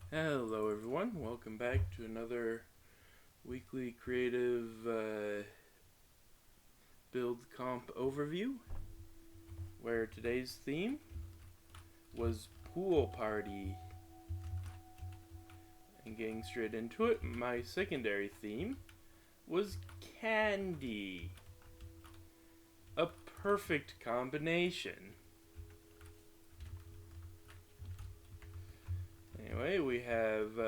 Hello everyone, welcome back to another weekly creative build comp overview, where today's theme was pool party. And getting straight into it, my secondary theme was candy. A perfect combination. Anyway, we have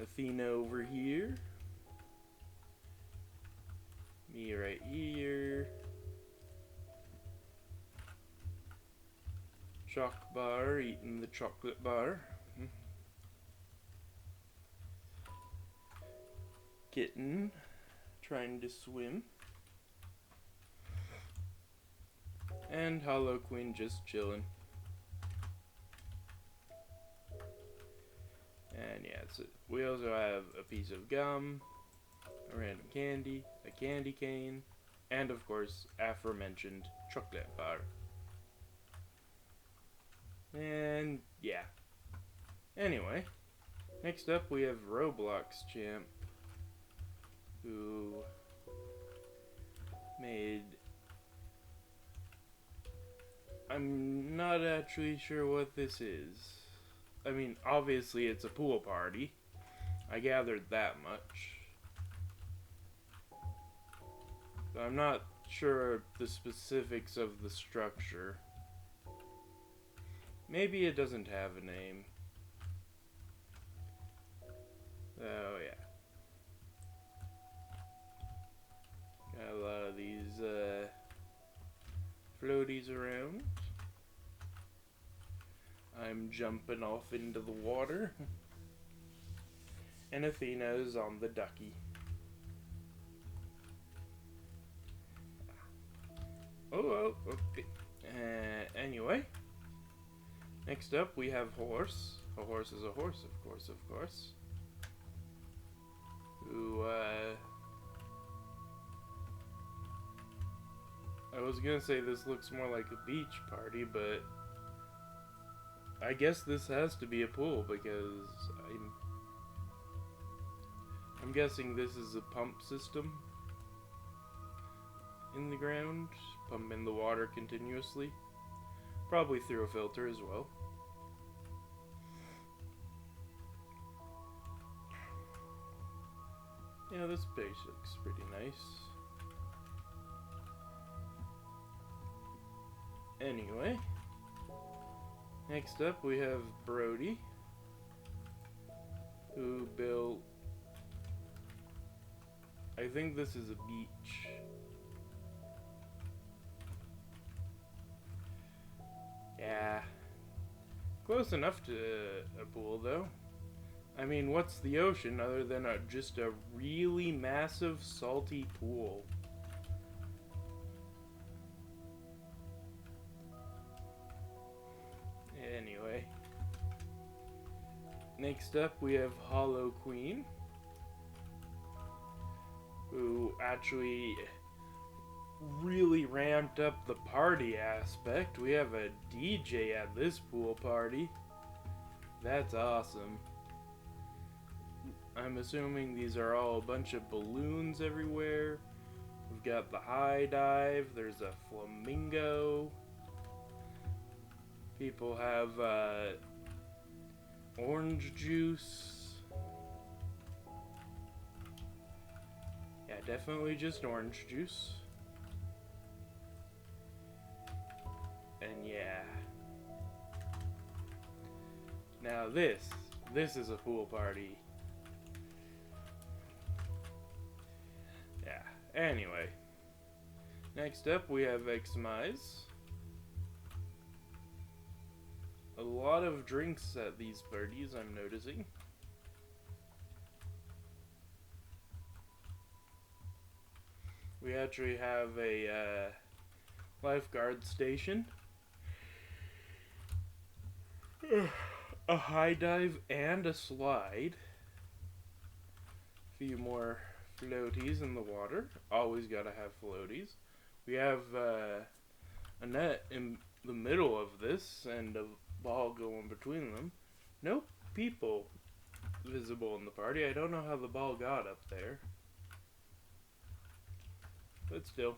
Athena over here, me right here, Choc Bar eating the chocolate bar, Kitten trying to swim, and Hollow Queen just chilling. And yeah, we also have a piece of gum, a random candy, a candy cane, and of course, aforementioned chocolate bar. And yeah. Anyway, next up we have Roblox Champ, who made... I'm not actually sure what this is. I mean, obviously it's a pool party. I gathered that much. But I'm not sure the specifics of the structure. Maybe it doesn't have a name. Oh yeah. Got a lot of these floaties around. I'm jumping off into the water. And Athena's on the ducky. Oh, okay. Anyway. Next up we have Horse. A horse is a horse, of course. Who, I was gonna say this looks more like a beach party, but I guess this has to be a pool because I'm guessing this is a pump system in the ground, pumping the water continuously, probably through a filter as well. Yeah, this base looks pretty nice. Anyway, next up we have Brody, who built, I think this is a beach. Yeah, close enough to a pool though. I mean, what's the ocean other than just a really massive salty pool? Anyway, next up we have Hollow Queen, who actually really ramped up the party aspect. We have a DJ at this pool party. That's awesome. I'm assuming these are all a bunch of balloons everywhere. We've got the high dive, there's a flamingo. People have orange juice. Yeah, definitely just orange juice. And yeah. Now this is a pool party. Yeah, anyway. Next up we have Xmize. A lot of drinks at these parties, I'm noticing. We actually have a lifeguard station, a high dive and a slide, a few more floaties in the water. Always gotta have floaties. We have a net in the middle of this and a ball going between them. Nope, people visible in the party. I don't know how the ball got up there. But still.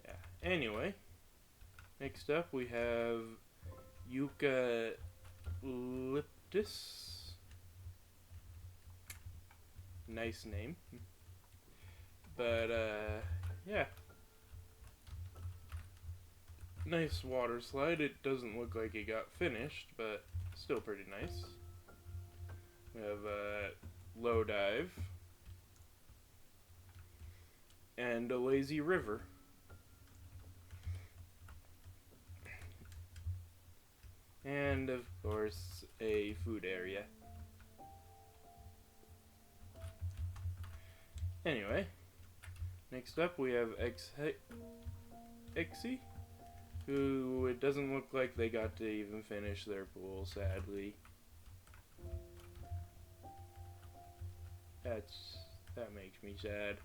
Yeah. Anyway. Next up we have Eucalyptus. Nice name. But, yeah. Nice water slide. It doesn't look like it got finished, but still pretty nice. We have a low dive. And a lazy river. And, of course, a food area. Anyway, next up we have Exy, who it doesn't look like they got to even finish their pool, sadly. That makes me sad.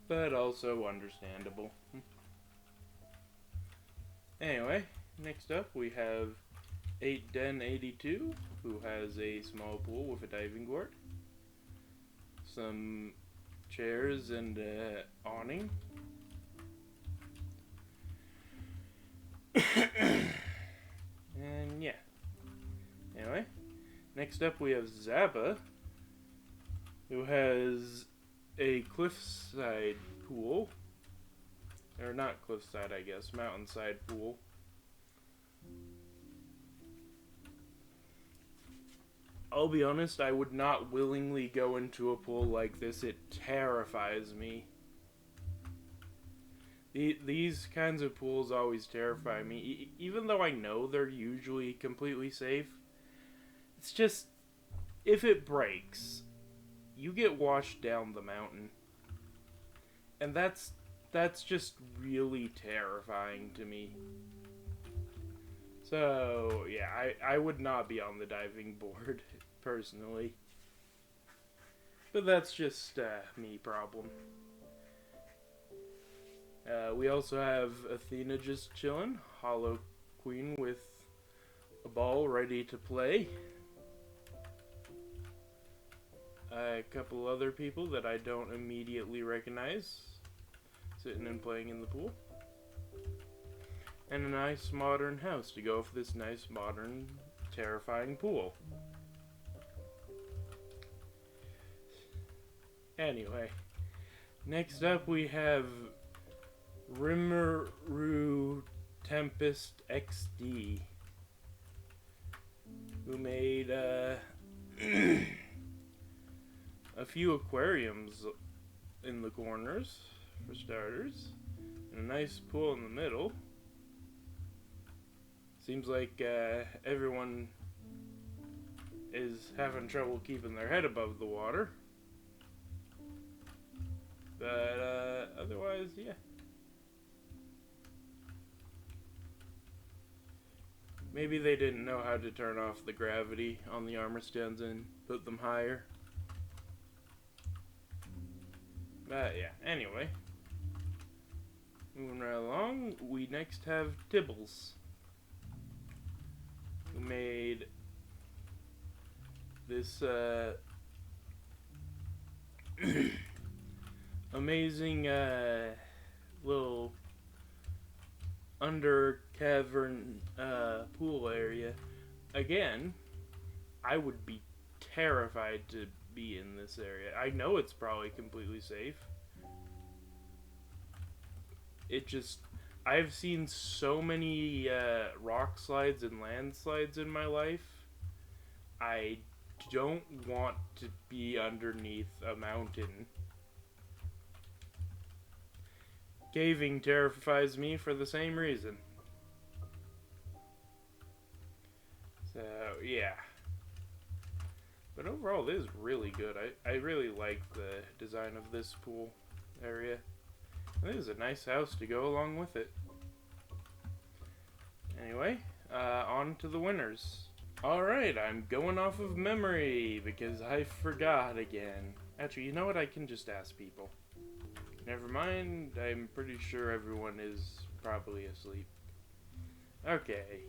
But also understandable. Anyway, next up we have 8Den82, who has a small pool with a diving board, some chairs and awning. And yeah. Anyway, next up we have Zaba, who has a cliffside pool. Or not cliffside, I guess. Mountainside pool. I'll be honest, I would not willingly go into a pool like this. It terrifies me. These kinds of pools always terrify me. Even though I know they're usually completely safe. It's just, if it breaks, you get washed down the mountain. And that's just really terrifying to me. So, yeah, I would not be on the diving board, personally. But that's just me problem. We also have Athena just chilling, Hollow Queen with a ball ready to play. A couple other people that I don't immediately recognize, sitting and playing in the pool. And a nice modern house to go with this nice modern terrifying pool. Anyway, next up we have Rimuru Tempest XD, who made a few aquariums in the corners, for starters, and a nice pool in the middle. Seems like everyone is having trouble keeping their head above the water. But otherwise, yeah. Maybe they didn't know how to turn off the gravity on the armor stands and put them higher. But yeah, anyway. Moving right along, we next have Tibbles, who made this amazing little under cavern pool area. Again, I would be terrified to be in this area. I know it's probably completely safe. It just, I've seen so many rock slides and landslides in my life. I don't want to be underneath a mountain. Caving terrifies me for the same reason. So, yeah. But overall, this is really good. I really like the design of this pool area. This is a nice house to go along with it. Anyway, on to the winners. Alright, I'm going off of memory because I forgot again. Actually, you know what? I can just ask people. Never mind, I'm pretty sure everyone is probably asleep. Okay.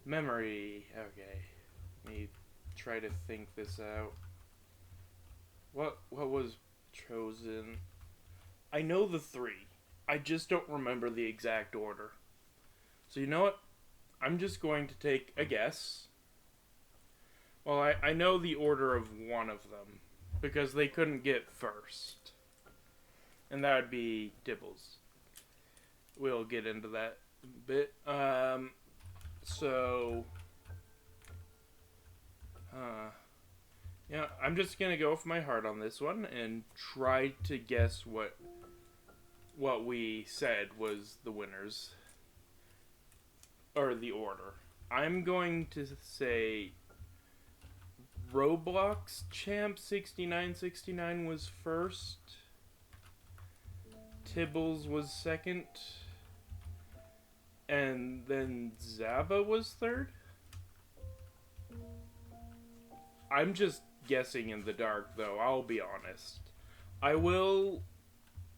Memory. Okay. Let me try to think this out. What was chosen? I know the three. I just don't remember the exact order. So you know what? I'm just going to take a guess. Well, I know the order of one of them. Because they couldn't get first. And that would be Dibbles. We'll get into that bit. So... yeah, I'm just gonna go with my heart on this one and try to guess what we said was the winners. Or the order. I'm going to say Roblox Champ 6969 was first. Tibbles was second. And then Zaba was third. I'm just guessing in the dark, though, I'll be honest. I will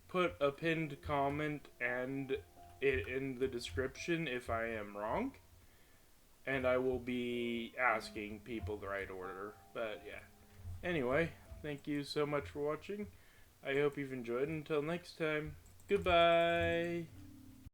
put a pinned comment and it in the description if I am wrong. And I will be asking people the right order. But yeah. Anyway, thank you so much for watching. I hope you've enjoyed. Until next time, goodbye.